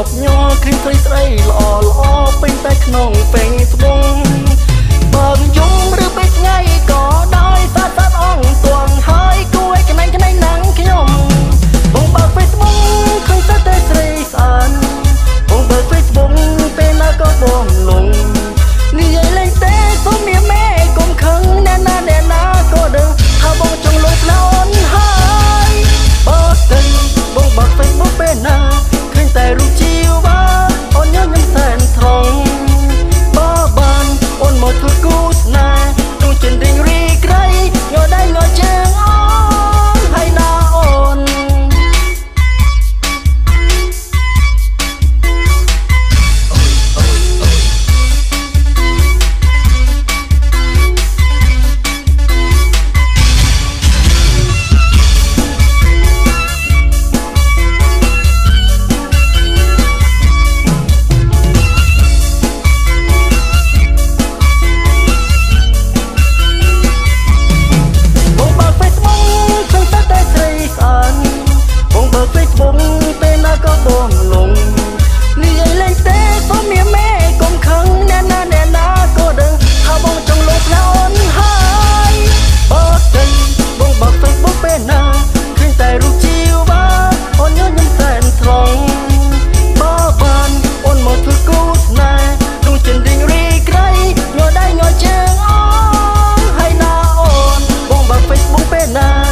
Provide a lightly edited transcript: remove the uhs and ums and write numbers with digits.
ប់ញ័រឃើញស្រីស្រីល្អល្អពេញតែក្នុងពេញស្បង់បើយំឬពេលថ្ងៃក៏ដោយសាត់អងទួងហើយគួយកណៃណាំងខ្ញុំបងបើ Facebook ឃើញតែស្រីស្អាតបងបើ Facebook ពេលណាក៏បងលងនិយាយលេងទេសុំមានមេកុំខឹងណែណាក៏ដឹងថាបងចង់លុយផ្លោនហើយបើស្រីបងបើ Facebook ពេលណាឃើញតែរូបជីវ៉ាអូនញញឹមសែនត្រង់បើបានអូនមកធ្វើគូស្នេហ៍ចង់ចិនរៀងរីក្រៃញ័រដៃញ័រជើងអូនហើយណាអូនពេលណាក៏បងលងនិយាយលេងទេសុំមានមេកុំខឹងណែណាក៏ដឹងថាបងចង់លុបផ្លោនហើយបើស្រីបងបើ Facebook ពេលណាឃើញតែរូបជីវ៉ាអូនញញឹមសែនត្រង់បើបានអូនមកធ្វើគូស្នេហ៍ដួងចិនរៀងរីក្រៃញ័រដៃញ័រជើងអូនហើយណាអូនបងបើ Facebook ពេលណា